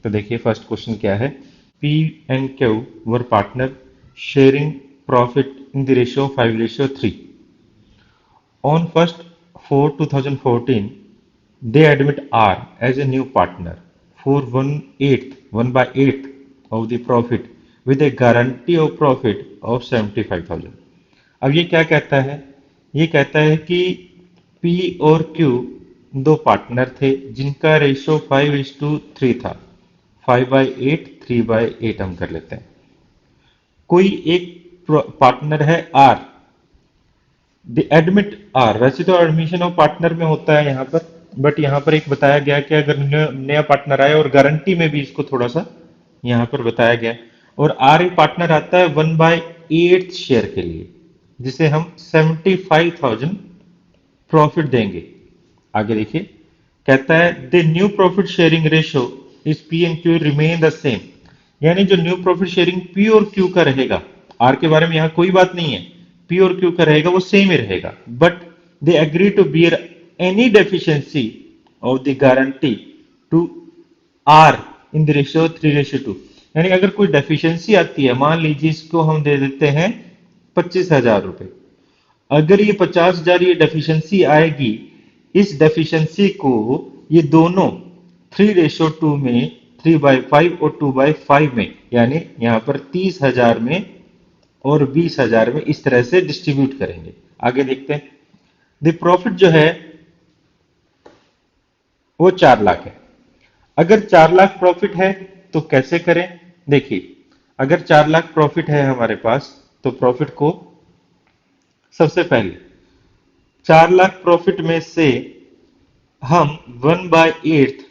तो देखिए first question क्या है। P and Q were partner sharing profit in the ratio 5:3। On first 4 2014 they admit R as a new partner for 1/8 of the profit with a guarantee of profit of 75,000। अब ये क्या कहता है? ये कहता है कि P और Q दो पार्टनर थे जिनका रेशियो 5:3 था। 5/8 3/8 हम कर लेते हैं। कोई एक पार्टनर है आर, द एडमिट आर। वैसे तो एडमिशन ऑफ पार्टनर में होता है यहाँ पर, बट यहाँ पर एक बताया गया कि अगर नया पार्टनर आए, और गारंटी में भी इसको थोड़ा सा यहाँ पर बताया गया। और आर एक पार्टनर आता है 1/8 शेयर के लिए, जिसे हम 75,000 प्रॉफिट देंगे। आगे देखिए, कहता है the new profit sharing ratio is P and Q remain the same. यानी जो न्यू प्रॉफिट शेयरिंग पी और क्यू का रहेगा, आर के बारे में यहाँ कोई बात नहीं है, पी और क्यू का रहेगा वो सेम ही रहेगा, but they agree to bear any deficiency of the guarantee to R in the ratio 3:2। यानी अगर कोई डेफिशिएंसी आती है, मान लीजिए इसको हम दे देते हैं 25,000 रुपए। अगर ये 50,000 ये डेफिशिएंसी आएगी, इस डेफिशिएंसी को ये दोनों 3:2 में, 3/5 और 2/5 में, यानी यहां पर 30,000 में और 20,000 में इस तरह से डिस्ट्रीब्यूट करेंगे। आगे देखते हैं। द प्रॉफिट जो है वो 4 लाख है। अगर 4 लाख प्रॉफिट है तो कैसे करें? देखिए, अगर 4 लाख प्रॉफिट है हमारे पास, तो प्रॉफिट को सबसे पहले 4 लाख प्रॉफिट में से हम 1/8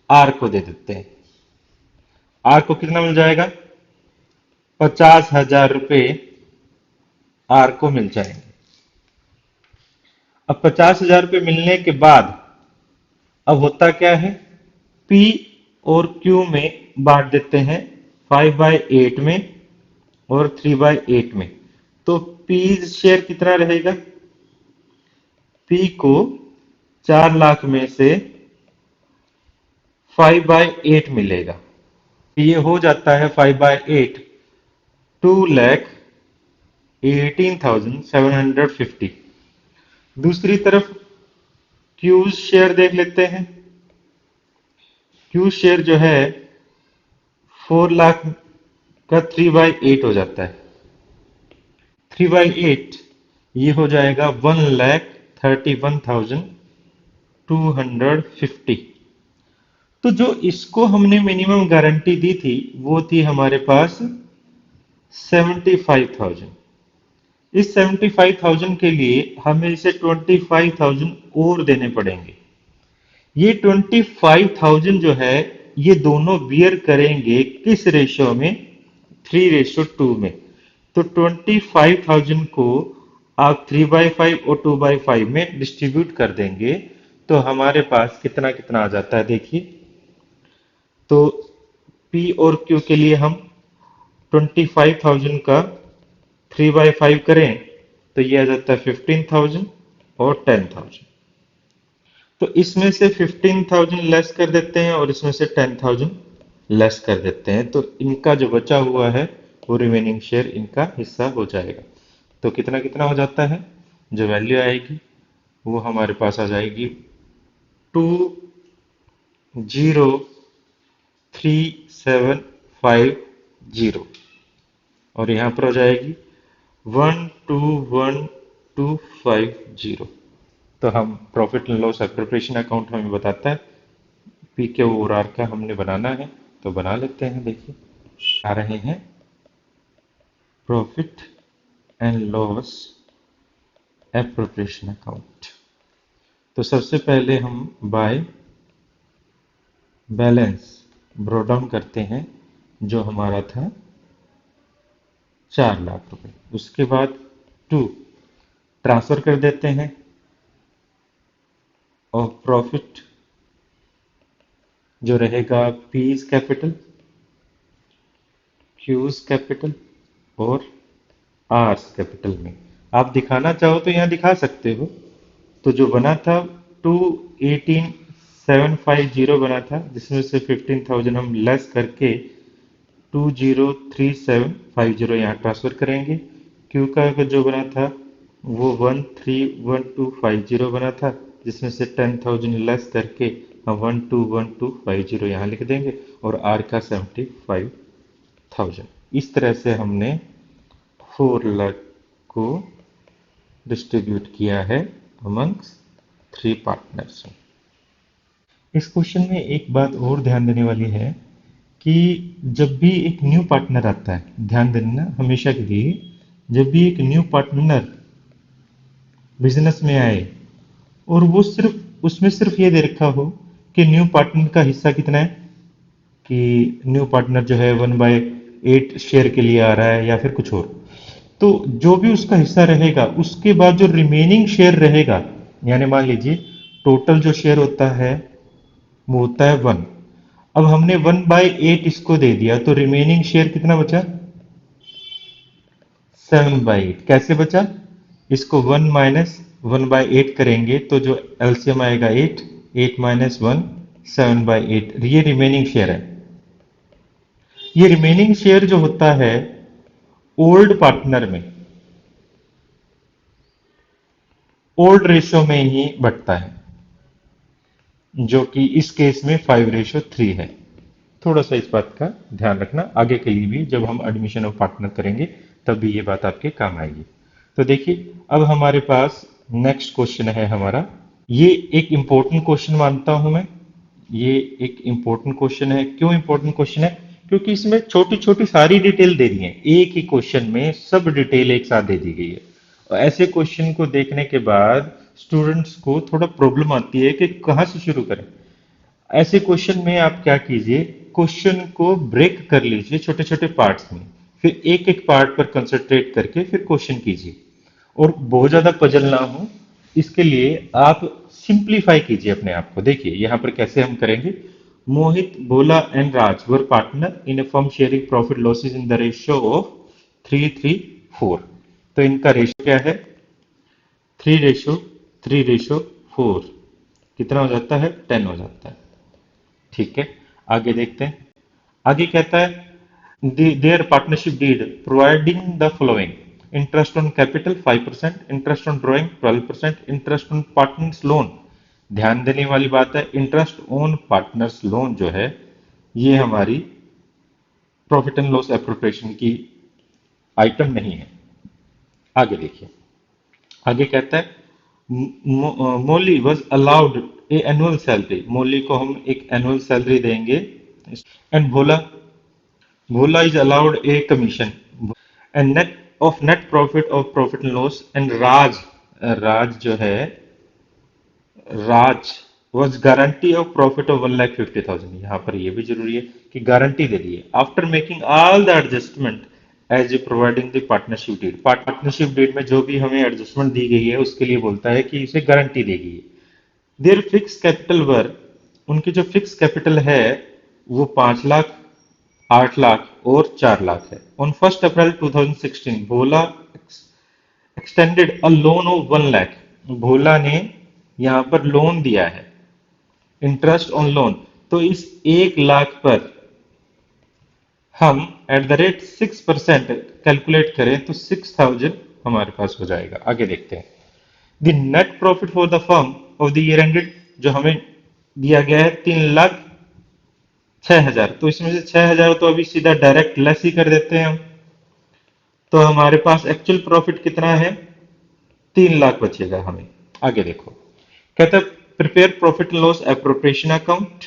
आर को दे देते हैं। आर को कितना मिल जाएगा? 50,000 रुपए आर को मिल जाएंगे। अब 50,000 रुपए मिलने के बाद अब होता क्या है, पी और क्यू में बांट देते हैं, 5/8 में और 3/8 में। तो पी शेयर कितना रहेगा? पी को 4 लाख में से 5/8 मिलेगा। ये हो जाता है 5/8, 2,18,750। दूसरी तरफ क्यूज शेयर देख लेते हैं। क्यू शेयर जो है 4 लाख का 3/8 हो जाता है। 3/8 ये हो जाएगा 1,31,250। तो जो इसको हमने मिनिमम गारंटी दी थी वो थी हमारे पास 75,000। इस 75,000 के लिए हमें इसे 25,000 और देने पड़ेंगे। ये 25,000 जो है ये दोनों बियर करेंगे किस रेशियो में? 3:2 में। तो 25,000 को आप 3/5 और 2/5 में डिस्ट्रीब्यूट कर देंगे, तो हमारे पास कितना कितना आ जाता है देखिए। तो पी और क्यू के लिए हम 25,000 का 3/5 करें तो ये आ जाता है 15,000 और 10,000। तो इसमें से 15,000 लेस कर देते हैं और इसमें से 10,000 लेस कर देते हैं, तो इनका जो बचा हुआ है वो रिमेनिंग शेयर इनका हिस्सा हो जाएगा। तो कितना कितना हो जाता है? जो वैल्यू आएगी वो हमारे पास आ जाएगी 2,03750, और यहाँ पर हो जाएगी 1,21250। तो हम profit and loss preparation account हमें बताता है पी के और आर का हमने बनाना है, तो बना लेते हैं। देखिए आ रहे हैं profit and loss preparation account. तो सबसे पहले हम बाय बैलेंस ब्रो डाउन करते हैं, जो हमारा था 4 लाख रुपए। उसके बाद टू ट्रांसफर कर देते हैं ऑफ प्रॉफिट, जो रहेगा पीज कैपिटल, क्यूज कैपिटल और आर्स कैपिटल में। आप दिखाना चाहो तो यहां दिखा सकते हो। तो जो बना था 218 750 बना था, जिसमें से 15,000 हम लेस करके 203750 यहाँ ट्रांसफर करेंगे। क्यू का जो बना था वो 131250 बना था, जिसमें से 10,000 लेस करके हम 121250 यहाँ लिख देंगे, और आर का 75,000। इस तरह से हमने 4 लाख को डिस्ट्रीब्यूट किया है अमंग्स 3 पार्टनर्स। इस क्वेश्चन में एक बात और ध्यान देने वाली है कि जब भी एक न्यू पार्टनर आता है, ध्यान देना हमेशा के लिए, जब भी एक न्यू पार्टनर बिजनेस में आए और वो सिर्फ उसमें सिर्फ ये दे रखा हो कि न्यू पार्टनर का हिस्सा कितना है, कि न्यू पार्टनर जो है 1/8 शेयर के लिए आ रहा है या फिर कुछ और, तो जो भी उसका हिस्सा रहेगा उसके बाद जो रिमेनिंग शेयर रहेगा, यानी मान लीजिए टोटल जो शेयर होता है वो होता है 1। अब हमने 1/8 इसको दे दिया तो रिमेनिंग शेयर कितना बचा, 7/8। कैसे बचा, इसको 1 - 1/8 करेंगे तो जो एलसीएम आएगा 8, 8 - 1, 7/8। ये रिमेनिंग शेयर है। ये रिमेनिंग शेयर जो होता है ओल्ड पार्टनर में, ओल्ड रेशियो में ही बटता है, जो कि इस केस में 5:3 है। थोड़ा सा इस बात का ध्यान रखना, आगे के लिए भी जब हम एडमिशन ऑफ पार्टनर करेंगे तब भी ये बात आपके काम आएगी। तो देखिए अब हमारे पास नेक्स्ट क्वेश्चन है हमारा। ये एक इंपॉर्टेंट क्वेश्चन मानता हूं मैं। ये एक इंपॉर्टेंट क्वेश्चन है। क्यों इंपॉर्टेंट क्वेश्चन है, क्योंकि इसमें छोटी छोटी सारी डिटेल दे दी है, एक ही क्वेश्चन में सब डिटेल एक साथ दे दी गई है। और ऐसे क्वेश्चन को देखने के बाद स्टूडेंट्स को थोड़ा प्रॉब्लम आती है कि कहाँ से शुरू करें। ऐसे क्वेश्चन में आप क्या कीजिए, क्वेश्चन को ब्रेक कर लीजिए छोटे छोटे पार्ट्स में, फिर एक एक पार्ट पर कंसंट्रेट करके फिर क्वेश्चन कीजिए, और बहुत ज्यादा पजल ना हो इसके लिए आप सिंप्लीफाई कीजिए अपने आप को। देखिए यहां पर कैसे हम करेंगे। Mohit, Bhola and Raj were partner in a firm sharing profit losses in the ratio of 3:3:4। तो इनका रेशियो क्या है, 3:3:4। कितना हो जाता है, 10 हो जाता है। ठीक है, आगे देखते हैं। आगे कहता है their partnership deed providing the following: interest on capital 5%, interest on drawing 12%, interest on partners loan। ध्यान देने वाली बात है, इंटरेस्ट ऑन पार्टनर्स लोन जो है ये हमारी प्रॉफिट एंड लॉस एप्रोप्रिएशन की आइटम नहीं है। आगे देखिए, आगे कहता है Molly was allowed a annual salary. Molly को हम एक एनुअल सैलरी देंगे। And Bhola, Bhola is allowed a commission and net of net profit of profit and loss. And Raj, Raj जो है, Raj was guarantee of profit of 1,50,000। यहाँ पर यह भी जरूरी है कि गारंटी दे दी है after making all the adjustment as a providing the partnership deed. Partnership deed में जो भी हमें एडजस्टमेंट दी गई है उसके लिए बोलता है कि इसे गारंटी दी गई है। देयर फिक्स कैपिटल वर, उनकी जो फिक्स कैपिटल है वो 5 लाख, 8 लाख और 4 लाख है। On 1 April 2016 Bhola extended a loan of 1 lakh. Bhola ने यहां पर लोन दिया है, इंटरेस्ट ऑन लोन। तो इस 1 लाख पर हम एट द रेट 6% कैलकुलेट करें तो 6,000 हमारे पास हो जाएगा। आगे देखते हैं। The net profit for the firm of the year ended, जो हमें दिया गया है 3,06,000। तो इसमें से 6,000 तो अभी सीधा डायरेक्ट लेस ही कर देते हैं हम। तो हमारे पास एक्चुअल प्रॉफिट कितना है, 3 लाख बचेगा हमें। आगे देखो, कहता है prepare profit loss appropriation account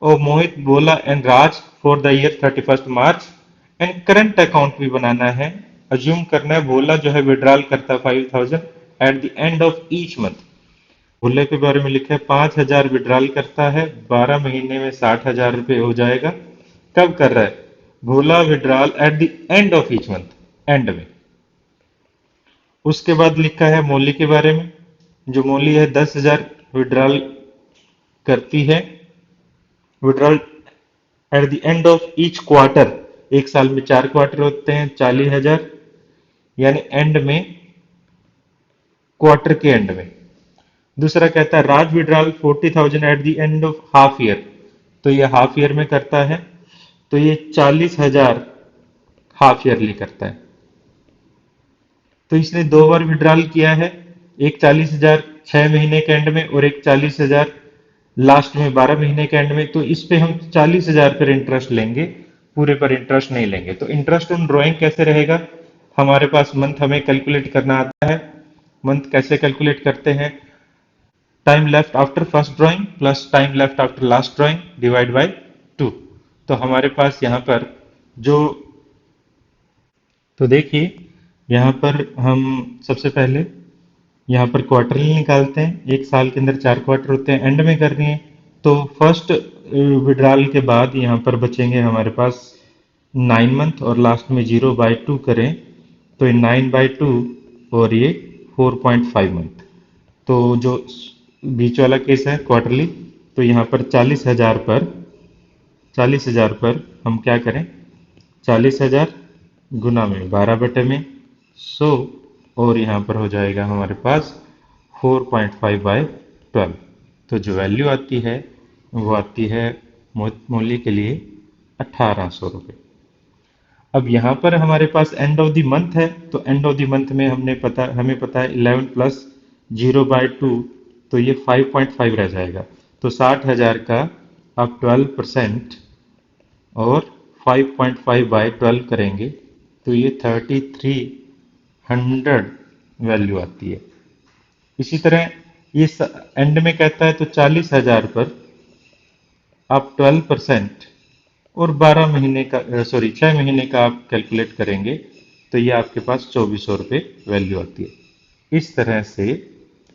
और Mohit, Bhola and Raj for the year 31 March. And current account भी बनाना है। अज्यूम करना है भोला जो है विड्रॉल करता है 5,000 at the end of each month. भोले के बारे में लिखा है 5,000 विड्रॉल करता है, 12 महीने में 60,000 रुपये हो जाएगा। कब कर रहा है, Bhola withdrawal at the end of each month, end में। उसके बाद लिखा है मौली के बारे में, जो मौली है 10,000 विड्रॉल करती है, withdrawal at the end of each quarter. एक साल में 4 क्वार्टर होते हैं, 40,000, यानी एंड में, क्वार्टर के एंड में। दूसरा कहता है Raj withdrawal 40,000 at the end of half year, तो ये हाफ ईयर में करता है, तो ये 40,000 हाफ ईयरली करता है। तो इसने दो बार विड्रॉल किया है, एक 40,000 6 महीने के एंड में और एक 40,000 लास्ट में 12 महीने के एंड में। तो इस पे हम 40,000 पर इंटरेस्ट लेंगे, पूरे पर इंटरेस्ट नहीं लेंगे। तो इंटरेस्ट ऑन ड्रॉइंग कैसे रहेगा, हमारे पास मंथ हमें कैलकुलेट करना आता है। मंथ कैसे कैलकुलेट करते हैं, time left after first drawing plus time left after last drawing divide by 2। तो हमारे पास यहाँ पर जो, तो देखिए यहाँ पर हम सबसे पहले यहाँ पर क्वार्टरली निकालते हैं, एक साल के अंदर 4 क्वार्टर होते हैं, एंड में करनी है। तो फर्स्ट विड्रॉल के बाद यहाँ पर बचेंगे हमारे पास 9 मंथ और लास्ट में 0/2 करें तो ये 9/2 और ये 4.5 मंथ। तो जो बीच वाला केस है क्वार्टरली, तो यहाँ पर 40,000 पर हम क्या करें, 40,000 गुना में 12/100, और यहाँ पर हो जाएगा हमारे पास 4.5/12। तो जो वैल्यू आती है वो आती है मूल्य के लिए 1,800 रुपये। अब यहाँ पर हमारे पास एंड ऑफ द मंथ है, तो एंड ऑफ द मंथ में हमें पता है 11 प्लस 0/2, तो ये 5.5 रह जाएगा। तो 60,000 का आप 12% और 5.5/12 करेंगे तो ये 3,300 वैल्यू आती है। इसी तरह ये एंड में कहता है तो 40,000 पर आप 12% और 12 महीने का, सॉरी 6 महीने का आप कैलकुलेट करेंगे तो ये आपके पास 2,400 रुपये वैल्यू आती है। इस तरह से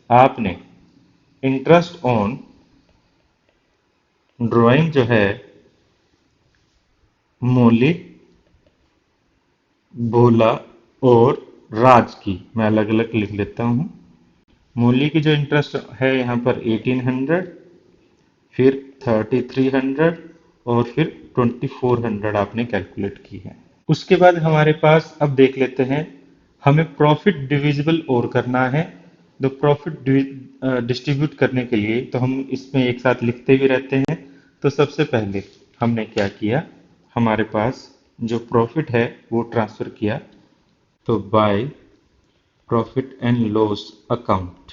आपने इंटरेस्ट ऑन ड्राइंग जो है मौलिक, भोला और राज की, मैं अलग अलग लिख लेता हूँ। मूली की जो इंटरेस्ट है यहाँ पर 1,800, फिर 3,300 और फिर 2,400 आपने कैलकुलेट की है। उसके बाद हमारे पास अब देख लेते हैं, हमें प्रॉफिट डिविजिबल और करना है। तो प्रॉफिट डिस्ट्रीब्यूट करने के लिए तो हम इसमें एक साथ लिखते भी रहते हैं। तो सबसे पहले हमने क्या किया, हमारे पास जो प्रॉफिट है वो ट्रांसफर किया, तो by profit and loss account,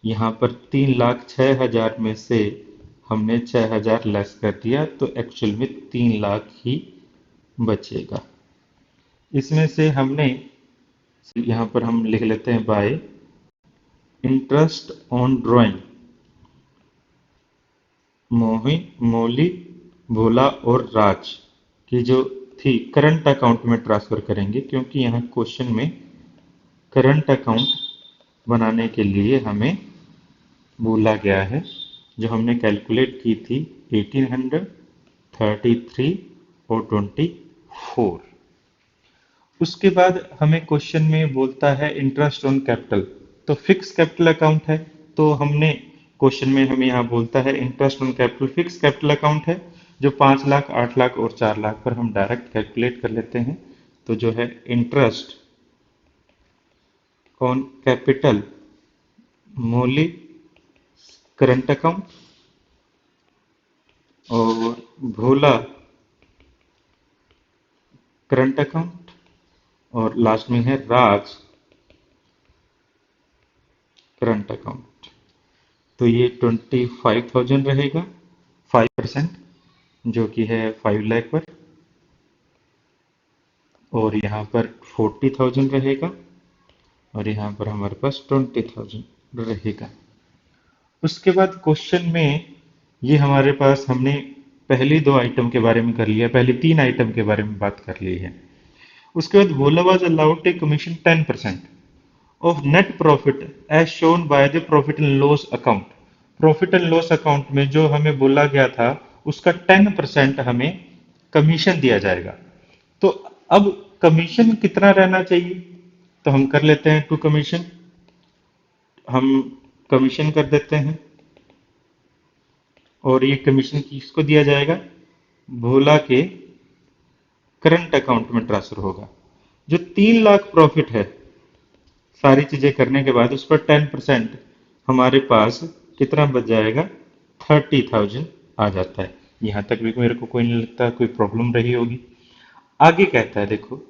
यहाँ पर 3,06,000 में से हमने 6,000 लेस कर दिया, तो एक्चुअल में 3,00,000 ही बचेगा। इसमें से हमने यहाँ पर हम लिख लेते हैं बाय इंटरेस्ट ऑन ड्राइंग मौली, भोला और राज की जो थी करंट अकाउंट में ट्रांसफर करेंगे, क्योंकि यहाँ क्वेश्चन में करंट अकाउंट बनाने के लिए हमें बोला गया है। जो हमने कैलकुलेट की थी 1,800, 33 और 24। उसके बाद हमें क्वेश्चन में बोलता है इंटरेस्ट ऑन कैपिटल, तो फिक्स कैपिटल अकाउंट है। तो हमने क्वेश्चन में हमें यहाँ बोलता है interest on capital, fix capital account है जो 5,00,000, 8,00,000 और 4,00,000 पर हम डायरेक्ट कैलकुलेट कर लेते हैं। तो जो है interest on capital Mauli current account, और भोला करंट अकाउंट, और लास्ट में है राज करंट अकाउंट। तो ये 25,000 रहेगा, 5% जो कि है 5,00,000 पर, और यहाँ पर 40,000 रहेगा, और यहाँ पर हमारे पास 20,000 रहेगा। उसके बाद क्वेश्चन में ये हमारे पास हमने पहली 2 आइटम के बारे में कर लिया, पहली 3 आइटम के बारे में बात कर ली है। उसके बाद Bhola was allowed take commission 10% of net profit as shown by the profit and loss account. Profit and loss account में जो हमें बोला गया था उसका 10% हमें कमीशन दिया जाएगा। तो अब कमीशन कितना रहना चाहिए, तो हम कर लेते हैं टू कमीशन, हम कमीशन कर देते हैं, और ये कमीशन किसको दिया जाएगा, भोला के करंट अकाउंट में ट्रांसफर होगा। जो 3,00,000 प्रॉफिट है सारी चीजें करने के बाद उस पर 10%, हमारे पास कितना बच जाएगा, 30,000 आ जाता है। यहाँ तक भी मेरे को कोई नहीं लगता कोई प्रॉब्लम रही होगी। आगे कहता है, देखो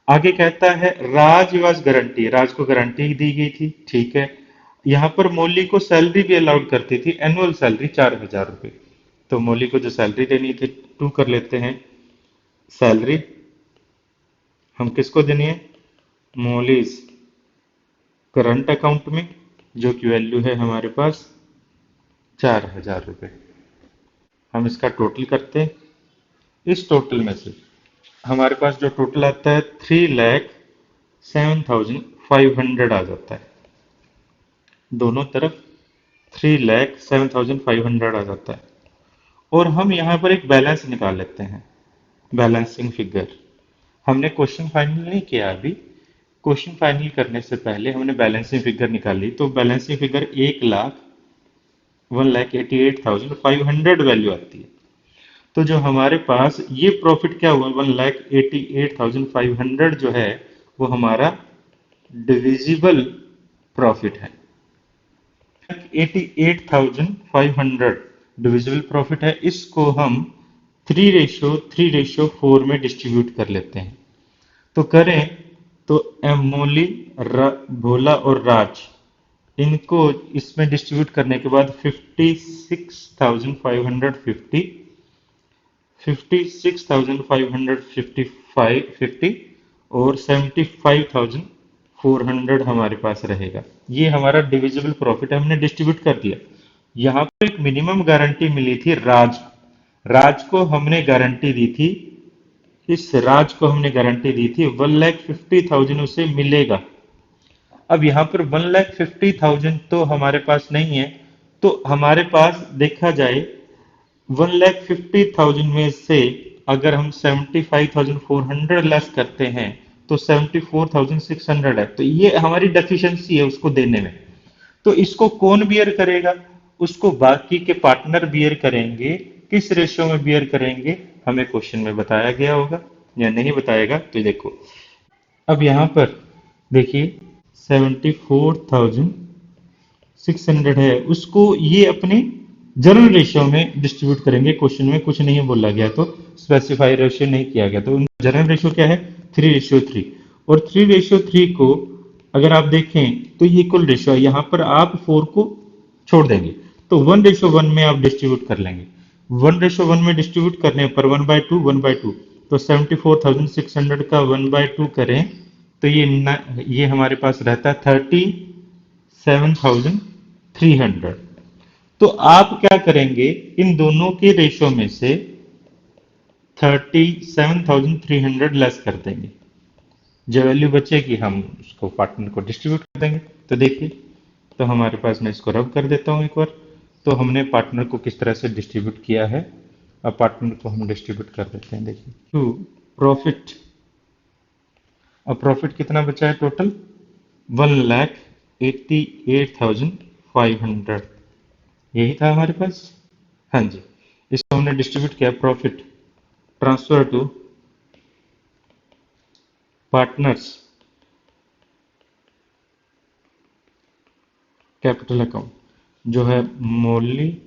आगे कहता है राज वॉज गारंटी, राज को गारंटी दी गई थी, ठीक है। यहाँ पर मौली को सैलरी भी अलाउड करती थी, एनुअल सैलरी 4,000 रुपये। तो मौली को जो सैलरी देनी थी, टू कर लेते हैं सैलरी, हम किसको देनी है, मौलीज करंट अकाउंट में, जो कि वैल्यू है हमारे पास 4,000 रुपये। हम इसका टोटल करते हैं, इस टोटल में से हमारे पास जो टोटल आता है 3,07,500 आ जाता है। दोनों तरफ 3,07,500 आ जाता है। और हम यहाँ पर एक बैलेंस निकाल लेते हैं, बैलेंसिंग फिगर। हमने क्वेश्चन फाइनल नहीं किया अभी, क्वेश्चन फाइनल करने से पहले हमने बैलेंसिंग फिगर निकाली। तो बैलेंसिंग फिगर 1,88,500 वैल्यू आती है। तो जो हमारे पास ये प्रॉफिट क्या हुआ, 1,88,500 जो है वो हमारा डिविजिबल प्रॉफिट है। 88,500 डिविजिबल प्रॉफिट है, इसको हम 3:3:4 में डिस्ट्रीब्यूट कर लेते हैं। तो करें तो एमोली, भोला और राज, इनको इसमें डिस्ट्रीब्यूट करने के बाद 56,550, 56,550 और 75,400 हमारे पास रहेगा। ये हमारा डिविजिबल प्रॉफिट हमने डिस्ट्रीब्यूट कर दिया। यहाँ पर एक मिनिमम गारंटी मिली थी राज, राज को हमने गारंटी दी थी, इस राज को हमने गारंटी दी थी 1,50,000 उसे मिलेगा। अब यहाँ पर 1,50,000 तो हमारे पास नहीं है, तो हमारे पास देखा जाए 1,50,000 में से अगर हम 75,400 लेस करते हैं तो 74,600 है। तो ये हमारी डेफिशिएंसी है उसको देने में। तो इसको कौन बियर करेगा, उसको बाकी के पार्टनर बियर करेंगे। किस रेशियो में बियर करेंगे, हमें क्वेश्चन में बताया गया होगा, या नहीं बताएगा तो देखो। अब यहां पर देखिए 74,600 है, उसको ये अपने जनरल रेशियो में डिस्ट्रीब्यूट करेंगे। क्वेश्चन में कुछ नहीं बोला गया, तो स्पेसिफाई रेशियो नहीं किया गया, तो जनरल रेशियो क्या है, 3:3। और 3:3 को अगर आप देखें तो ये इक्वल रेशियो है, यहाँ पर आप 4 को छोड़ देंगे तो 1:1 में आप डिस्ट्रीब्यूट कर लेंगे। 1:1 में डिस्ट्रीब्यूट करने पर 1/2 1/2, तो 74,600 का 1/2 करें तो ये हमारे पास रहता है 37,300। तो आप क्या करेंगे, इन दोनों के रेशो में से 37,300 लेस कर देंगे, जो वैल्यू बचेगी हम उसको पार्टनर को डिस्ट्रीब्यूट कर देंगे। तो देखिए, तो हमारे पास, मैं इसको रब कर देता हूं एक बार। तो हमने पार्टनर को किस तरह से डिस्ट्रीब्यूट किया है, अब पार्टनर को हम डिस्ट्रीब्यूट कर देते हैं। देखिए टू प्रॉफिट, अब प्रॉफिट कितना बचा है टोटल, 1,88,500, यही था हमारे पास। हाँ जी, इसको हमने डिस्ट्रीब्यूट किया, profit transfer to partners capital account, जो है मौली,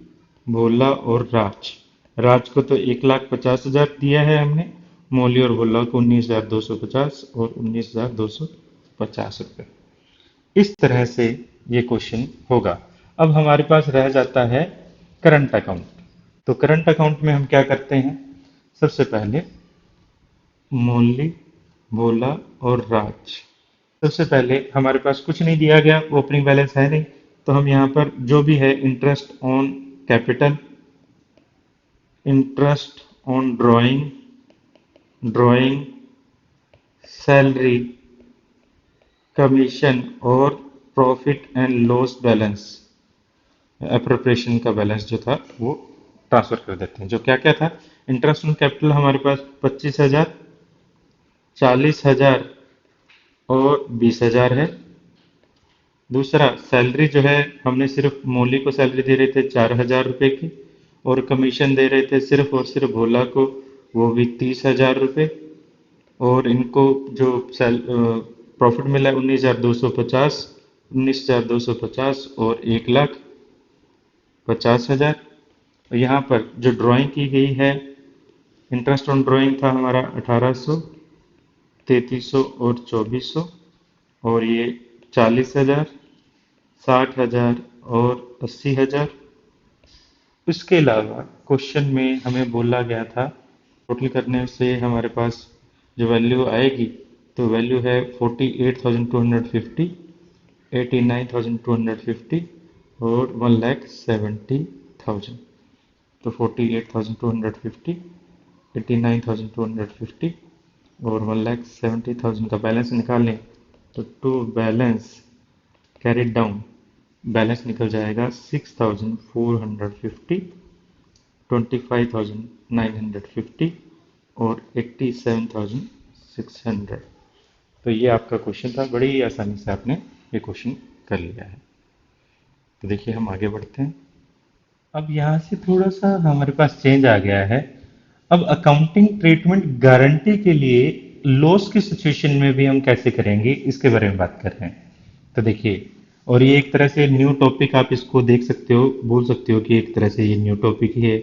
भोला और राज। राज को तो 1,50,000 दिया है हमने, मौली और भोला को 19,250 और 19,250 रुपये। इस तरह से ये क्वेश्चन होगा। अब हमारे पास रह जाता है करंट अकाउंट। तो करंट अकाउंट में हम क्या करते हैं, सबसे पहले मौली, भोला और राज। सबसे पहले हमारे पास कुछ नहीं दिया गया, ओपनिंग बैलेंस है नहीं, तो हम यहाँ पर जो भी है interest on capital, interest on drawing, drawing, salary, commission और profit and loss balance, appropriation का बैलेंस जो था वो ट्रांसफर कर देते हैं। जो क्या क्या था, इंटरेस्ट ऑन कैपिटल हमारे पास 25,000, 40,000 और 20,000 है। दूसरा सैलरी जो है, हमने सिर्फ मौली को सैलरी दे रहे थे 4,000 रुपये की, और कमीशन दे रहे थे सिर्फ और सिर्फ भोला को, वो भी 30,000 रुपये। और इनको जो प्रॉफिट मिला है 19,250 19,250 और 1,50,000। और यहाँ पर जो ड्राइंग की गई है, इंटरेस्ट ऑन ड्राइंग था हमारा 1800, 3300 और 2400। और ये 40,000, 60,000 और 80,000। उसके अलावा क्वेश्चन में हमें बोला गया था टोटल करने से हमारे पास जो वैल्यू आएगी, तो वैल्यू है 48,250, 89,250 और 1,70,000। तो 48,250, 89,250 और 1,70,000 का बैलेंस निकालें तो to balance carried down balance निकल जाएगा 6,450, 25,950 और 87,600। तो ये आपका क्वेश्चन था, बड़ी आसानी से आपने ये क्वेश्चन कर लिया है। तो देखिए हम आगे बढ़ते हैं। अब यहाँ से थोड़ा सा हमारे पास चेंज आ गया है। अब अकाउंटिंग ट्रीटमेंट गारंटी के लिए लॉस की सिचुएशन में भी हम कैसे करेंगे, इसके बारे में बात कर रहे हैं। तो देखिए, और ये एक तरह से न्यू टॉपिक आप इसको देख सकते हो, बोल सकते हो कि एक तरह से ये न्यू टॉपिक ही है।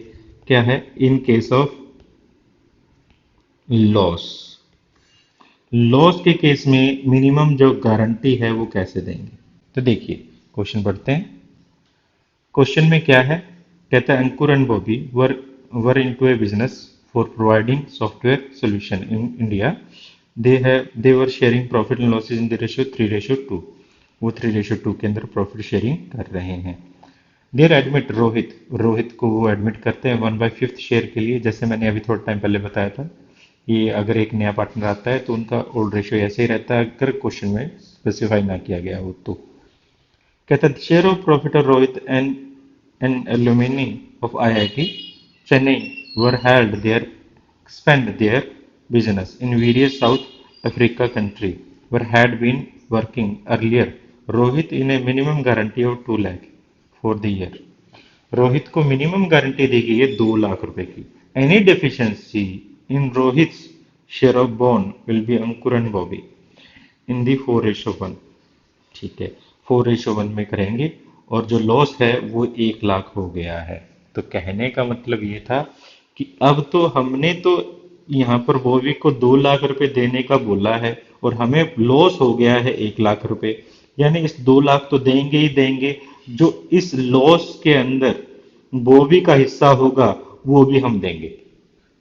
क्या है? In case of loss, loss के केस में मिनिमम जो गारंटी है वो कैसे देंगे। तो देखिए क्वेश्चन पढ़ते हैं। क्वेश्चन में क्या है? कहता है Ankur and Bobby were into a business for providing software solution in India. They were sharing profit and losses in the ratio 3:2। वो 3:2 के अंदर प्रॉफिट शेयरिंग कर रहे हैं। देर एडमिट रोहित को वो एडमिट करते हैं 1/5 शेयर के लिए। जैसे मैंने अभी थोड़ा टाइम पहले बताया था कि अगर एक नया पार्टनर आता है तो उनका ओल्ड रेशियो ऐसे ही रहता है, अगर क्वेश्चन में स्पेसिफाई ना किया गया हो तो। कहता है share of profit of Rohit and alumni of IIT Chennai were held there expand their business in various South Africa country were had been working earlier. Rohit in a minimum guarantee of 2 lakh for the year. Rohit को minimum guarantee दी गई है 2 लाख रुपए की। Any deficiency in Rohit share of bond will be Ankur and Bobby in the 4:1। ठीक है, 4:1 में करेंगे। और जो लॉस है वो 1 लाख हो गया है। तो कहने का मतलब ये था कि अब तो हमने तो यहाँ पर बॉबी को 2 लाख रुपए देने का बोला है और हमें लॉस हो गया है 1 लाख रुपए, यानी इस 2 लाख तो देंगे ही देंगे। जो इस लॉस के अंदर बॉबी का हिस्सा होगा वो भी हम देंगे।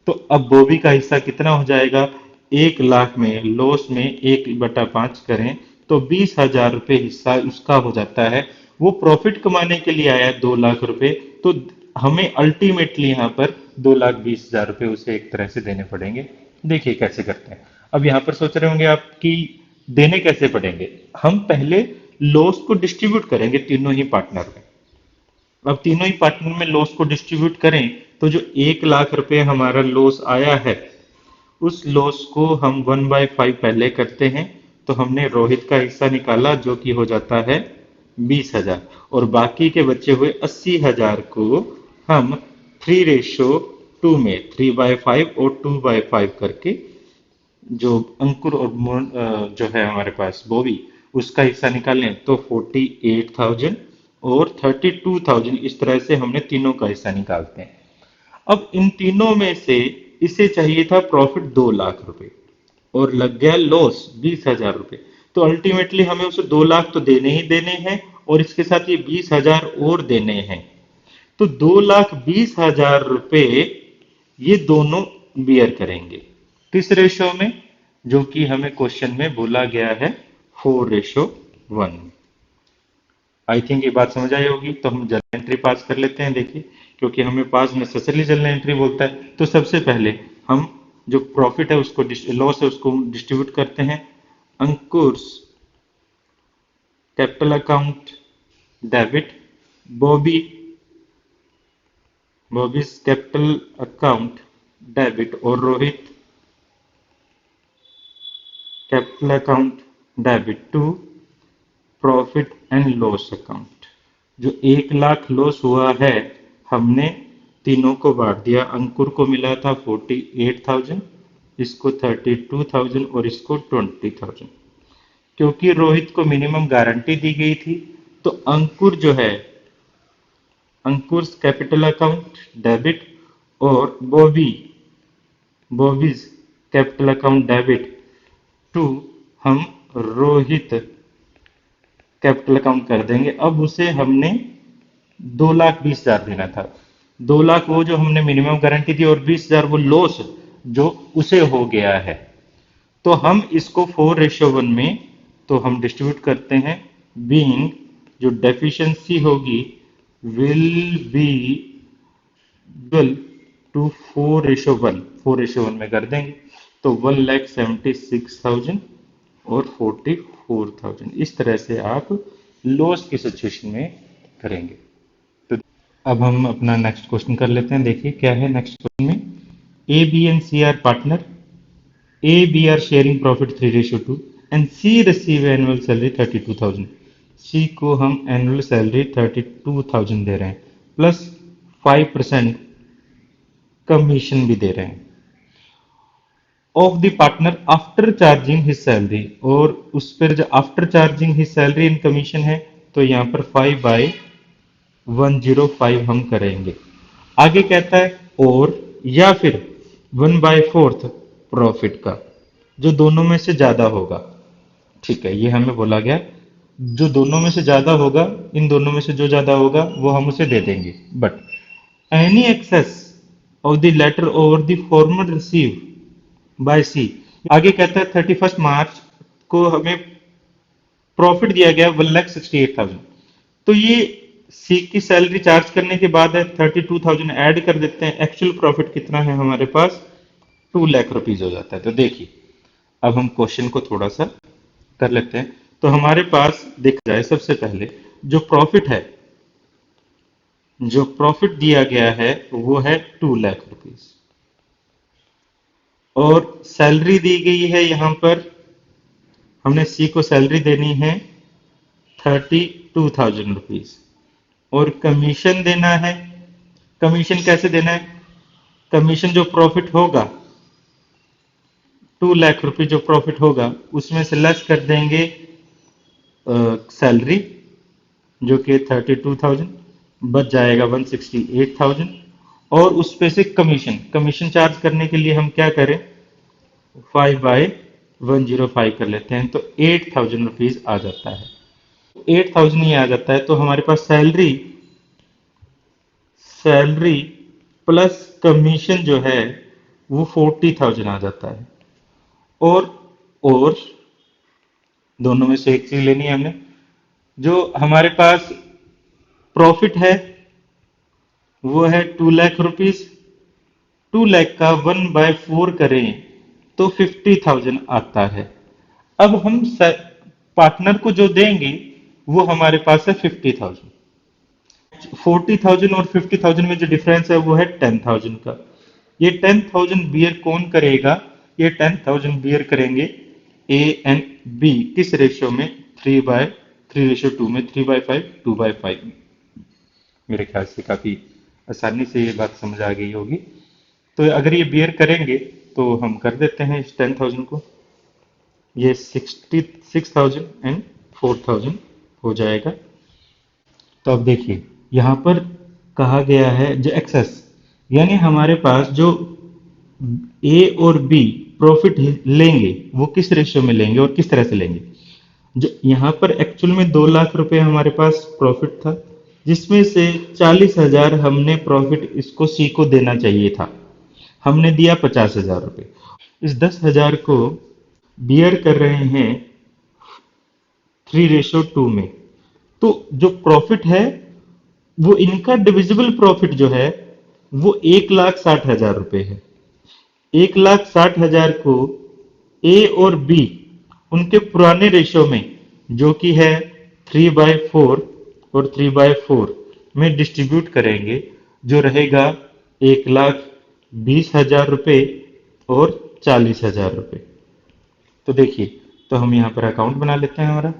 तो अब बॉबी का हिस्सा कितना हो जाएगा? 1 लाख में लॉस में 1/5 करें तो 20,000 रुपये हिस्सा उसका हो जाता है। वो प्रॉफिट कमाने के लिए आया है 2 लाख रुपए, तो हमें अल्टीमेटली यहाँ पर 2,20,000 रुपये उसे एक तरह से देने पड़ेंगे। देखिए कैसे करते हैं। अब यहाँ पर सोच रहे होंगे आप कि देने कैसे पड़ेंगे। हम पहले लॉस को डिस्ट्रीब्यूट करेंगे तीनों ही पार्टनर में। अब तीनों ही पार्टनर में लॉस को डिस्ट्रीब्यूट करें तो जो 1 लाख रुपए हमारा लॉस आया है उस लॉस को हम 1/5 पहले करते हैं। तो हमने रोहित का हिस्सा निकाला जो कि हो जाता है 20,000, और बाकी के बचे हुए 80,000 को हम 3:2 में 3/5 और 2/5 करके जो अंकुर और जो है हमारे पास बॉबी उसका हिस्सा निकालें तो 48,000 और 32,000, इस तरह से हमने तीनों का हिस्सा निकालते हैं। अब इन तीनों में से इसे चाहिए था प्रॉफिट 2 लाख रुपए और लग गया लॉस 20,000 रुपए। तो अल्टीमेटली हमें उसे 2 लाख तो देने ही देने हैं और इसके साथ ये 20,000 और देने हैं। तो 2,20,000 रुपए ये दोनों बियर करेंगे किस रेशो में, जो कि हमें क्वेश्चन में बोला गया है 4:1। आई थिंक ये बात समझ आई होगी। तो हम जर्नल एंट्री पास कर लेते हैं। देखिए, क्योंकि हमें पास नेसेसरली जर्नल एंट्री बोलता है, तो सबसे पहले हम जो प्रॉफिट है उसको लॉस है उसको डिस्ट्रीब्यूट करते हैं। Ankur's capital account debit, Bobby Bobby's capital account debit और Rohit capital account debit to profit and loss account. जो 1 लाख लॉस हुआ है हमने तीनों को बांट दिया। अंकुर को मिला था 48,000, इसको 32,000 और इसको 20,000। क्योंकि रोहित को मिनिमम गारंटी दी गई थी, तो अंकुर जो है, अंकुर कैपिटल अकाउंट डेबिट और Bobby's capital account debit to हम रोहित कैपिटल अकाउंट कर देंगे। अब उसे हमने 2,20,000 देना था। 2 लाख वो जो हमने मिनिमम गारंटी दी और 20,000 वो लॉस जो उसे हो गया है। तो हम इसको 4:1 में तो हम डिस्ट्रीब्यूट करते हैं। बीइंग जो डेफिशिएंसी होगी विल बी इक्वल टू 4:1, 4:1 में कर देंगे। तो 1,76,000 और 44,000, इस तरह से आप लॉस की सिचुएशन में करेंगे। तो अब हम अपना नेक्स्ट क्वेश्चन कर लेते हैं। देखिए क्या है नेक्स्ट क्वेश्चन में। A B and C are partner, A, B are sharing profit 3:2 and C receive annual salary 32,000। C को हम annual salary 32,000 दे रहे हैं प्लस 5% कमीशन भी दे रहे हैं of the partner after charging his salary. और उस पर जो after charging his salary and commission है, तो यहाँ पर 5/105 हम करेंगे। आगे कहता है और या फिर 1/4 प्रॉफिट का, जो दोनों में से ज्यादा होगा। ठीक है, ये हमें बोला गया जो दोनों में से ज्यादा होगा, इन दोनों में से जो ज्यादा होगा वो हम उसे दे देंगे। But any excess of the latter over the former receive by C. आगे कहता है 31 मार्च को हमें प्रॉफिट दिया गया 1,68,000। तो ये सी की सैलरी चार्ज करने के बाद है 32,000 ऐड कर देते हैं। एक्चुअल प्रॉफिट कितना है हमारे पास, 2 लाख रुपीज हो जाता है। तो देखिए अब हम क्वेश्चन को थोड़ा सा कर लेते हैं। तो हमारे पास देखा जाए सबसे पहले जो प्रॉफिट है, जो प्रॉफिट दिया गया है वो है 2 लाख रुपीज और सैलरी दी गई है। यहां पर हमने सी को सैलरी देनी है 32,000 रुपीज और कमीशन देना है। कमीशन कैसे देना है, कमीशन जो प्रॉफिट होगा 2 लाख रुपए जो प्रॉफिट होगा उसमें से लेस कर देंगे सैलरी जो कि 32,000, बच जाएगा 168,000 और उस पे से कमीशन, कमीशन चार्ज करने के लिए हम क्या करें 5/105 कर लेते हैं। तो 8,000 रुपीज आ जाता है। 8,000 ही आ जाता है। तो हमारे पास सैलरी सैलरी प्लस कमीशन जो है वो 40,000 आ जाता है। और दोनों में से एक चीज लेनी है हमने। जो हमारे पास प्रॉफिट है वो है 2 लाख रुपीज। 2 लाख का 1/4 करें तो 50,000 आता है। अब हम पार्टनर को जो देंगे वो हमारे पास है 50,000। 40,000 और 50,000 में जो डिफरेंस है वो है 10,000 का। ये 10,000 बियर कौन करेगा, ये 10,000 बियर करेंगे ए एंड बी। किस रेशियो में, 3:2 में, 3/5 2/5 में। मेरे ख्याल से काफी आसानी से ये बात समझ आ गई होगी। तो अगर ये बियर करेंगे तो हम कर देते हैं इस 10,000 को, ये 66,000 एंड 4,000 हो जाएगा। तो अब देखिए यहां पर कहा गया है जो एक्सेस, यानी हमारे पास जो ए और बी प्रॉफिट लेंगे वो किस रेशियो में लेंगे और किस तरह से लेंगे। जो यहां पर एक्चुअल में 2 लाख रुपए हमारे पास प्रॉफिट था, जिसमें से 40,000 हमने प्रॉफिट इसको सी को देना चाहिए था, हमने दिया 50,000 रुपए। इस 10,000 को बियर कर रहे हैं 3:2 में। तो जो प्रॉफिट है वो इनका डिविजिबल प्रॉफिट जो है वो 1,60,000 रुपए है। 1,60,000 को ए और बी उनके पुराने रेशियो में जो कि है 3/4 और 3/4 में डिस्ट्रीब्यूट करेंगे, जो रहेगा 1,20,000 रुपए और 40,000 रुपए। तो देखिए तो हम यहां पर अकाउंट बना लेते हैं हमारा।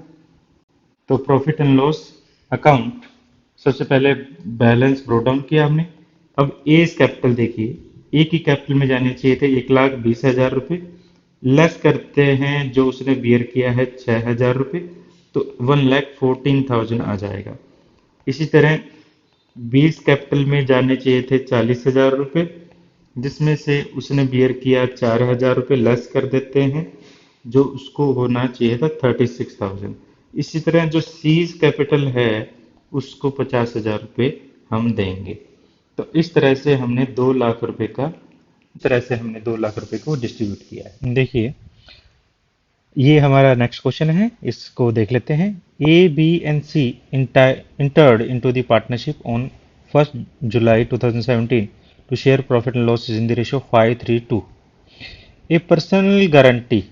तो प्रॉफिट एंड लॉस अकाउंट, सबसे पहले बैलेंस ब्रोट डाउन किया हमने। अब ए कैपिटल देखिए, ए की कैपिटल में जाने चाहिए थे 1,20,000 रुपए लेस करते हैं जो उसने बियर किया है 6,000 रुपये, तो 1,14,000 आ जाएगा। इसी तरह बीस कैपिटल में जाने चाहिए थे 40,000 रुपये, जिसमें से उसने बियर किया 4,000 रुपये, लेस कर देते हैं जो उसको होना चाहिए था 36,000। इसी तरह जो सीज कैपिटल है उसको 50,000 रुपये हम देंगे। तो इस तरह से हमने 2 लाख रुपए को डिस्ट्रीब्यूट किया है। देखिए, ये हमारा नेक्स्ट क्वेश्चन है, इसको देख लेते हैं। A B and C entered into the partnership on 1 July 2017 to share profit and losses in the ratio 5:3:2। A personal guarantee,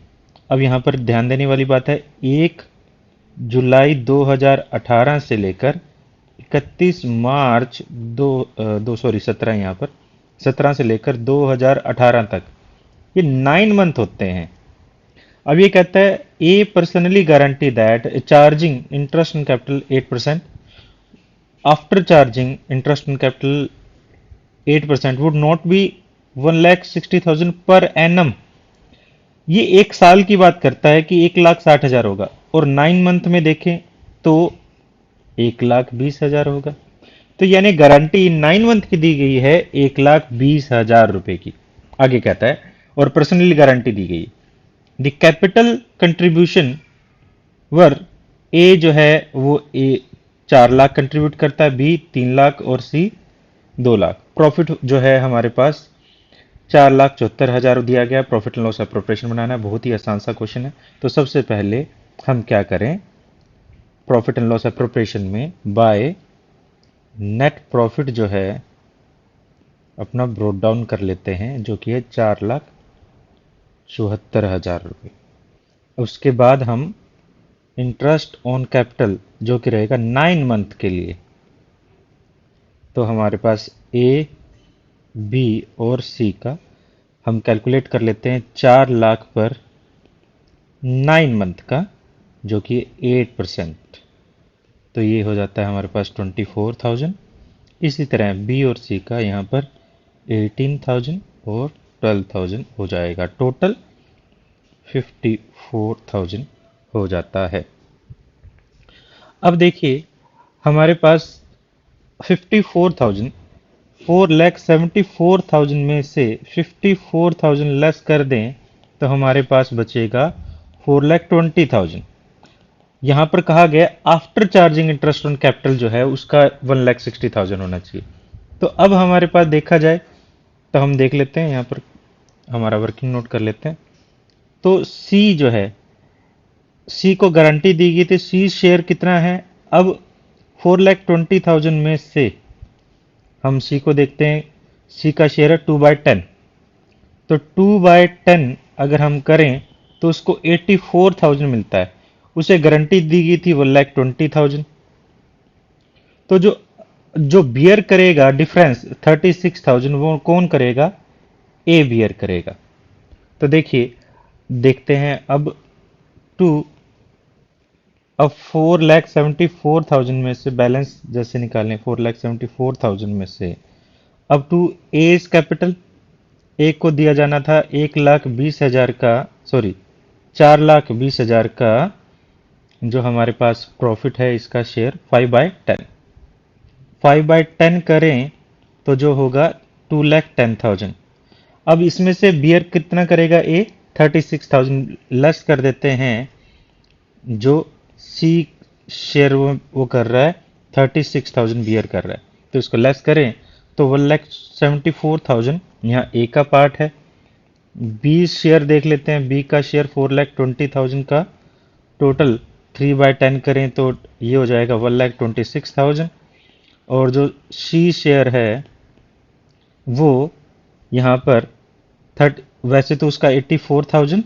अब यहाँ पर ध्यान देने वाली बात है, 1 जुलाई 2018 से लेकर 31 मार्च 17 यहाँ पर 17 से लेकर 2018 तक, ये 9 मंथ होते हैं। अब ये कहता है a personally guarantee that charging interest in capital 8%, after charging interest in capital 8% would not be 1,60,000 per annum. ये 1 साल की बात करता है कि 1,60,000 होगा, और 9 मंथ में देखें तो 1,20,000 होगा। तो यानी गारंटी 9 मंथ की दी गई है 1,20,000 रुपए की। आगे कहता है और पर्सनली गारंटी दी गई, द कैपिटल कंट्रीब्यूशन वर, ए जो है वो ए 4 लाख कंट्रीब्यूट करता है, बी 3 लाख और सी 2 लाख। प्रॉफिट जो है हमारे पास 4,74,000 दिया गया। प्रॉफिट एंड लॉस अप्रोप्रिएशन बनाना है, बहुत ही आसान सा क्वेश्चन है। तो सबसे पहले हम क्या करें, प्रॉफिट एंड लॉस अप्रोप्रिएशन में बाय नेट प्रॉफिट जो है अपना ब्रोट डाउन कर लेते हैं, जो कि है 4,74,000 रुपये। उसके बाद हम इंटरेस्ट ऑन कैपिटल जो कि रहेगा 9 मंथ के लिए, तो हमारे पास ए बी और सी का हम कैलकुलेट कर लेते हैं 4 लाख पर 9 मंथ का, जो कि 8%। तो ये हो जाता है हमारे पास 24,000। इसी तरह बी और सी का यहाँ पर 18,000 और 12,000 हो जाएगा, टोटल 54,000 हो जाता है। अब देखिए हमारे पास 54,000, 4,74,000 में से 54,000 लेस कर दें तो हमारे पास बचेगा 4,20,000। यहाँ पर कहा गया after charging interest on capital जो है उसका 1,60,000 होना चाहिए। तो अब हमारे पास देखा जाए तो हम देख लेते हैं, यहाँ पर हमारा वर्किंग नोट कर लेते हैं। तो सी जो है, सी को गारंटी दी गई थी, सी शेयर कितना है। अब 4,20,000 में से हम सी को देखते हैं, सी का शेयर है 2/10। तो 2/10 अगर हम करें तो उसको 84,000 मिलता है। उसे गारंटी दी गई थी 1,20,000। तो जो जो बियर करेगा डिफरेंस 36,000, वो कौन करेगा, ए बियर करेगा। तो देखिए देखते हैं अब टू, अब 4,74,000 में से बैलेंस जैसे निकालें, 4,74,000 में से अब टू ए इज कैपिटल, ए को दिया जाना था 1,20,000 का, सॉरी 4,20,000 का जो हमारे पास प्रॉफिट है, इसका शेयर 5/10। 5/10 करें तो जो होगा 2,10,000। अब इसमें से बियर कितना करेगा, ए 36,000 लेस कर देते हैं, जो सी शेयर वो कर रहा है 36,000 बियर कर रहा है, तो इसको लेस करें तो 1,74,000 यहाँ ए का पार्ट है। बी शेयर देख लेते हैं, बी का शेयर 4,20,000 का, टोटल 3/10 करें तो ये हो जाएगा 1,26,000। और जो सी शेयर है वो यहाँ पर वैसे तो उसका 84,000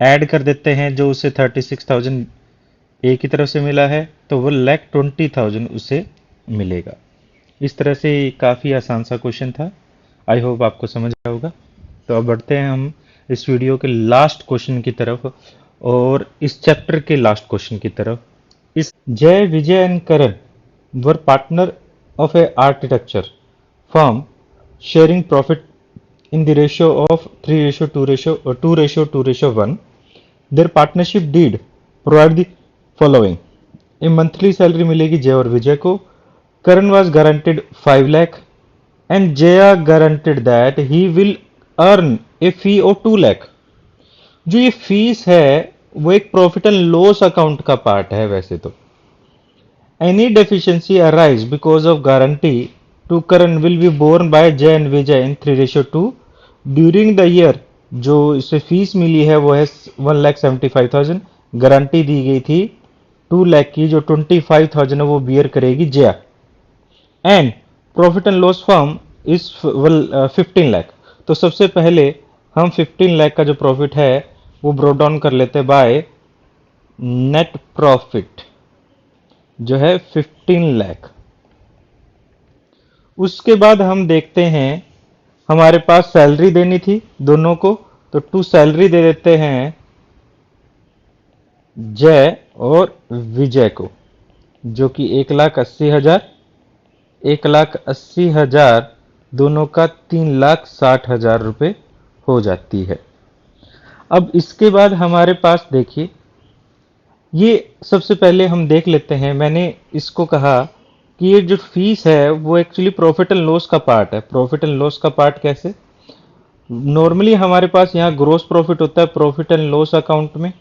ऐड कर देते हैं, जो उसे 36,000 ए की तरफ से मिला है, तो 1,20,000 उसे मिलेगा। इस तरह से काफ़ी आसान सा क्वेश्चन था। आई होप आपको समझ आया होगा। तो अब बढ़ते हैं हम इस वीडियो के लास्ट क्वेश्चन की तरफ और इस चैप्टर के लास्ट क्वेश्चन की तरफ। इस Jay Vijay and Karan were partner of a architecture firm sharing profit in the ratio of 2:1. Their partnership deed provide the following. A monthly salary मिलेगी जय और विजय को. Karan was guaranteed 5 lakh and Jaya guaranteed that he will earn a fee of 2 lakh. जो ये fees है वो एक profit and loss account का पार्ट है वैसे तो. Any deficiency arise because of guarantee to Karan will be borne by Jay and Vijay in 3:2. During the year जो इसे फीस मिली है वो है 1,75,000. गारंटी दी गई थी 2 लाख की, जो 25,000 है वो बियर करेगी Jaya. And profit and loss form is 15 lakh. तो सबसे पहले हम 15 लाख का जो प्रॉफिट है वो ब्रोट डाउन कर लेते हैं बाय नेट प्रॉफिट जो है 15 लाख. उसके बाद हम देखते हैं हमारे पास सैलरी देनी थी दोनों को, तो टू सैलरी दे देते हैं जय और विजय को, जो कि 1,80,000 1,80,000 दोनों का 3,60,000 रुपये हो जाती है. अब इसके बाद हमारे पास देखिए, ये सबसे पहले हम देख लेते हैं. मैंने इसको कहा कि ये जो फीस है वो एक्चुअली प्रॉफिट एंड लॉस का पार्ट है. प्रॉफिट एंड लॉस का पार्ट कैसे? नॉर्मली हमारे पास यहाँ ग्रोस प्रॉफिट होता है प्रॉफिट एंड लॉस अकाउंट में,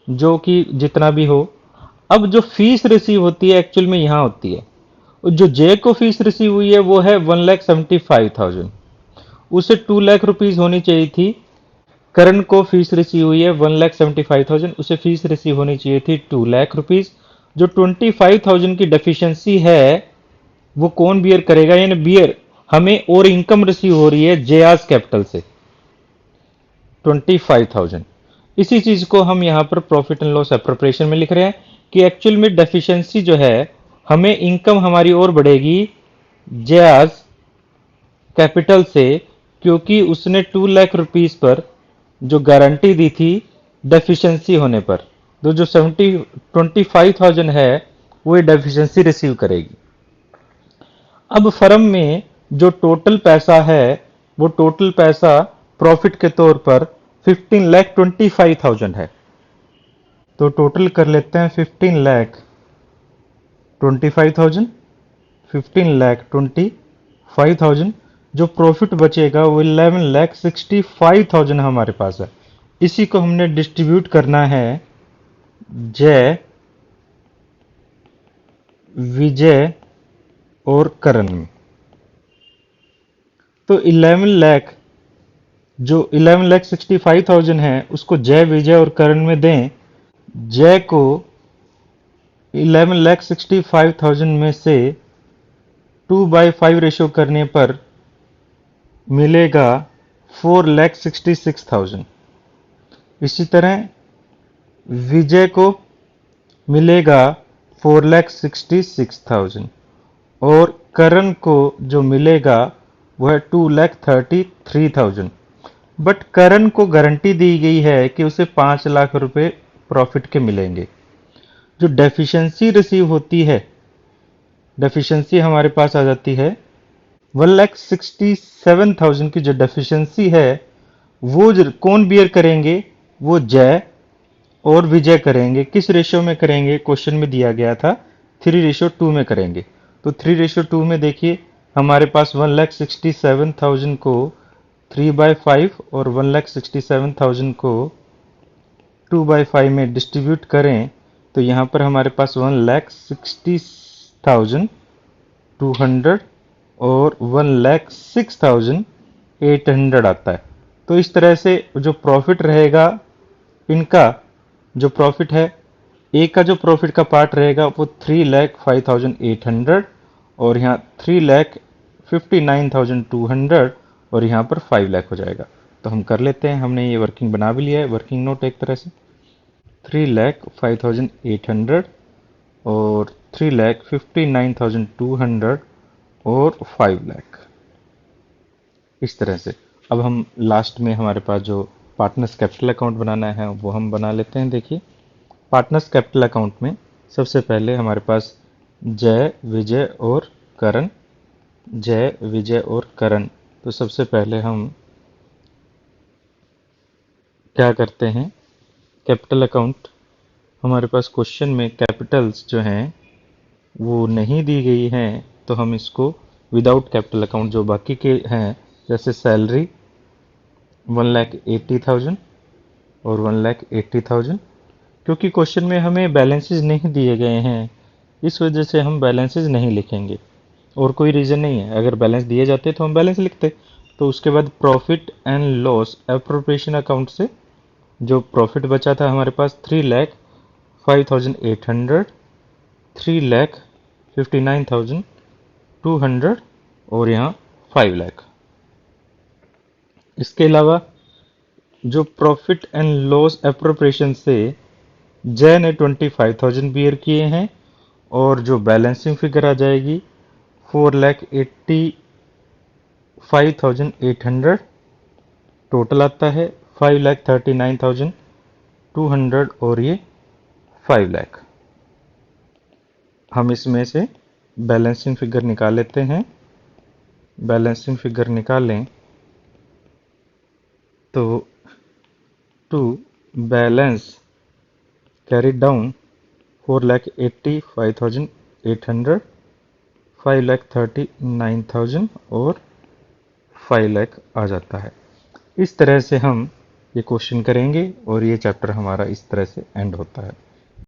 जो कि जितना भी हो. अब जो फीस रिसीव होती है एक्चुअल में यहाँ होती है. जो जे को फीस रिसीव हुई है वो है 1,75,000. उसे 2 लाख रुपीज होनी चाहिए थी. करण को फीस रिसीव हुई है 1,75,000, उसे फीस रिसीव होनी चाहिए थी 2 लाख रुपीज. जो 25,000 की डेफिशिएंसी है वो कौन बियर करेगा? यानी बियर हमें और इनकम रिसीव हो रही है जेआस कैपिटल से 25,000. इसी चीज को हम यहां पर प्रॉफिट एंड लॉस एप्रोप्रिएशन में लिख रहे हैं कि एक्चुअल में डेफिशिएंसी जो है हमें इनकम हमारी और बढ़ेगी जेआस कैपिटल से, क्योंकि उसने 2 लाख रुपीस पर जो गारंटी दी थी डेफिशिएंसी होने पर, तो जो 25,000 है वो डेफिशिएंसी रिसीव करेगी. अब फर्म में जो टोटल पैसा है वो टोटल पैसा प्रॉफिट के तौर पर 15,25,000 है. तो टोटल कर लेते हैं 15,25,000. 15,25,000. जो प्रॉफिट बचेगा वो 11,65,000 हमारे पास है. इसी को हमने डिस्ट्रीब्यूट करना है जय, विजय और करण में. तो 11,65,000 है उसको जय, विजय और करण में दें. जय को 11,65,000 में से 2/5 रेशो करने पर मिलेगा 4,66,000. इसी तरह विजय को मिलेगा 4,66,000 और करण को जो मिलेगा वह 2,33,000. बट करण को गारंटी दी गई है कि उसे 5 लाख रुपए प्रॉफिट के मिलेंगे. जो डेफिशिएंसी रिसीव होती है, डेफिशिएंसी हमारे पास आ जाती है 1,67,000 की. जो डेफिशिएंसी है वो कौन बियर करेंगे? वो जय और विजय करेंगे. किस रेशियो में करेंगे? क्वेश्चन में दिया गया था 3:2 में करेंगे. तो 3:2 में देखिए हमारे पास 1,67,000 को 3/5 और 1,67,000 को 2/5 में डिस्ट्रीब्यूट करें तो यहाँ पर हमारे पास 1,60,200 और 1,06,800 आता है. तो इस तरह से जो प्रॉफिट रहेगा, इनका जो प्रॉफिट है, एक का जो प्रॉफिट का पार्ट रहेगा वो 3,05,800 और यहाँ 3,59,200 और यहाँ पर 5 लाख हो जाएगा. तो हम कर लेते हैं. हमने ये वर्किंग बना भी लिया है, वर्किंग नोट एक तरह से. 3,05,800 और 3,59,200 और 5 लाख, इस तरह से. अब हम लास्ट में हमारे पास जो पार्टनर्स कैपिटल अकाउंट बनाना है वो हम बना लेते हैं. देखिए पार्टनर्स कैपिटल अकाउंट में सबसे पहले हमारे पास जय, विजय और करण, जय, विजय और करण. तो सबसे पहले हम क्या करते हैं, कैपिटल अकाउंट, हमारे पास क्वेश्चन में कैपिटल्स जो हैं वो नहीं दी गई हैं, तो हम इसको विदाउट कैपिटल अकाउंट जो बाकी के हैं, जैसे सैलरी 1,80,000 और 1,80,000, क्योंकि क्वेश्चन में हमें बैलेंसेस नहीं दिए गए हैं, इस वजह से हम बैलेंसेस नहीं लिखेंगे। और कोई रीज़न नहीं है, अगर बैलेंस दिए जाते तो हम बैलेंस लिखते। तो उसके बाद profit and loss appropriation account से जो प्रॉफिट बचा था हमारे पास 3,05,800, 3,59,200 और यहाँ 5 लाख। इसके अलावा जो प्रॉफिट एंड लॉस एप्रोप्रिएशन से जय ने 25,000 बियर किए हैं, और जो बैलेंसिंग फिगर आ जाएगी 4,85,800, टोटल आता है 5,39,200 और ये 5 लाख। हम इसमें से बैलेंसिंग फिगर निकाल लेते हैं। बैलेंसिंग फिगर निकालें तो टू बैलेंस कैरी डाउन 4,85,800, 5,39,000 और 5 लाख आ जाता है। इस तरह से हम ये क्वेश्चन करेंगे और ये चैप्टर हमारा इस तरह से एंड होता है।